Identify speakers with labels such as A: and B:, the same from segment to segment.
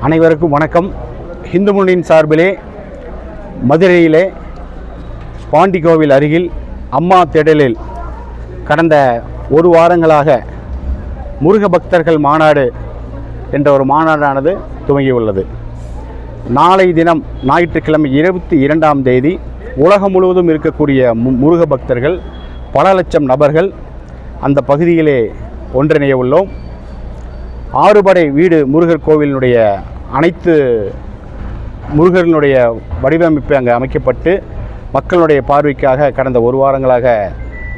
A: அனைவருக்கும் வணக்கம். இந்து முன்னணியின் சார்பிலே மதுரையிலே பாண்டி கோவில் அருகில் அம்மா திடலில் கடந்த ஒரு வாரங்களாக முருக பக்தர்கள் மாநாடு என்ற ஒரு மாநாடானது துவங்கியுள்ளது. நாளை தினம் ஞாயிற்றுக்கிழமை 22ஆம் தேதி உலகம் முழுவதும் இருக்கக்கூடிய முருக பக்தர்கள் பல லட்சம் நபர்கள் அந்த பகுதியிலே ஒன்றிணைய உள்ளோம். ஆறுபடை வீடு முருகர் கோவிலினுடைய அனைத்து முருகர்களுடைய வடிவமைப்பு அங்கே அமைக்கப்பட்டு மக்களுடைய பார்வைக்காக கடந்த ஒரு வாரங்களாக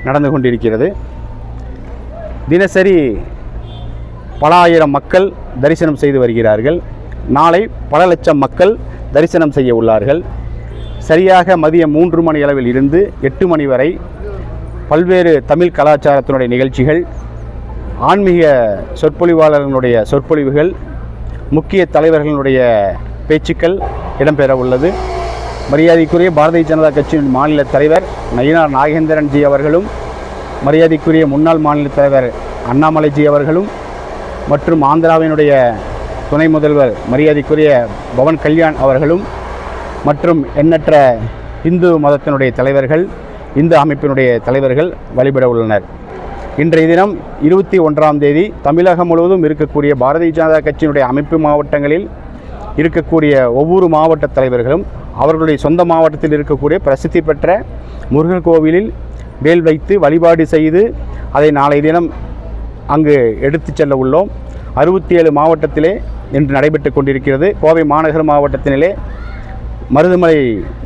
A: நடந்து கொண்டிருக்கிறது. தினசரி பல ஆயிரம் மக்கள் தரிசனம் செய்து வருகிறார்கள். நாளை பல லட்சம் மக்கள் தரிசனம் செய்ய உள்ளார்கள். சரியாக மதியம் 3 மணி அளவில் இருந்து 8 மணி வரை பல்வேறு தமிழ் கலாச்சாரத்தினுடைய நிகழ்ச்சிகள், ஆன்மீக சொற்பொழிவாளர்களுடைய சொற்பொழிவுகள், முக்கிய தலைவர்களுடைய பேச்சுக்கள் இடம்பெற உள்ளது. மரியாதைக்குரிய பாரதிய ஜனதா கட்சியின் மாநில தலைவர் நயினார் நாகேந்திரன்ஜி அவர்களும், மரியாதைக்குரிய முன்னாள் மாநில தலைவர் அண்ணாமலைஜி அவர்களும் மற்றும் ஆந்திராவினுடைய துணை முதல்வர் மரியாதைக்குரிய பவன் கல்யாண் அவர்களும் மற்றும் எண்ணற்ற இந்து மதத்தினுடைய தலைவர்கள், இந்து அமைப்பினுடைய தலைவர்கள் வழிபட உள்ளனர். இன்றைய தினம் 21ஆம் தேதி தமிழகம் முழுவதும் இருக்கக்கூடிய பாரதிய ஜனதா கட்சியினுடைய அமைப்பு மாவட்டங்களில் இருக்கக்கூடிய ஒவ்வொரு மாவட்ட தலைவர்களும் அவர்களுடைய சொந்த மாவட்டத்தில் இருக்கக்கூடிய பிரசித்தி பெற்ற முருகன் கோவிலில் வேல் வைத்து வழிபாடு செய்து அதை நாளை தினம் அங்கு எடுத்து செல்ல உள்ளோம். 67 மாவட்டத்திலே இன்று நடைபெற்று கொண்டிருக்கிறது. கோவை மாநகர மாவட்டத்தினிலே மருதமலை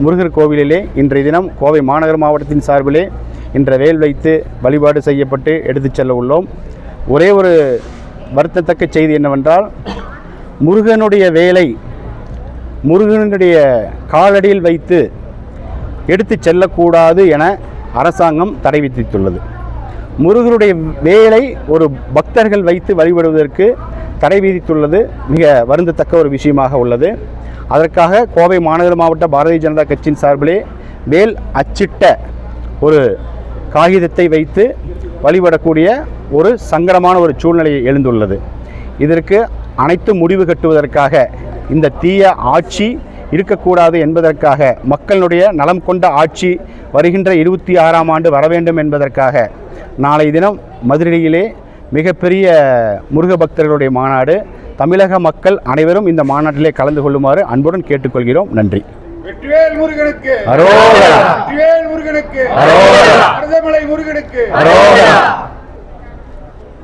A: முருகர் கோவிலிலே இன்றைய தினம் கோவை மாநகர மாவட்டத்தின் சார்பிலே இன்ற வேல் வைத்து வழிபாடு செய்யப்பட்டு எடுத்து செல்ல உள்ளோம். ஒரே ஒரு வருத்தத்தக்க செய்தி என்னவென்றால், முருகனுடைய வேலை முருகனுடைய காலடியில் வைத்து எடுத்து செல்லக்கூடாது என அரசாங்கம் தடை விதித்துள்ளது. முருகனுடைய வேலை ஒரு பக்தர்கள் வைத்து வழிபடுவதற்கு தடை விதித்துள்ளது மிக வருந்தத்தக்க ஒரு விஷயமாக உள்ளது. அதற்காக கோவை மாநகர மாவட்ட பாரதிய ஜனதா கட்சியின் சார்பிலே வேல் அச்சிட்ட ஒரு காகிதத்தை வைத்து வழிபடக்கூடிய ஒரு சங்கடமான ஒரு சூழ்நிலை எழுந்துள்ளது. இதற்கு அனைத்து முடிவு கட்டுவதற்காக, இந்த தீய ஆட்சி இருக்கக்கூடாது என்பதற்காக, மக்களுடைய நலம் கொண்ட ஆட்சி வருகின்ற 26ஆம் ஆண்டு வர வேண்டும் என்பதற்காக நாளை தினம் மதுரையிலே மிகப்பெரிய முருக பக்தர்களுடைய மாநாடு. தமிழக மக்கள் அனைவரும் இந்த மாநாட்டிலே கலந்து கொள்ளுமாறு அன்புடன் கேட்டுக்கொள்கிறோம். நன்றி.
B: வெற்றிவேல் முருகனுக்கு
A: அரோகரா.
B: வெற்றிவேல் முருகனுக்கு
A: அரோகரா.
B: மருதமலை முருகனுக்கு
A: அரோகரா.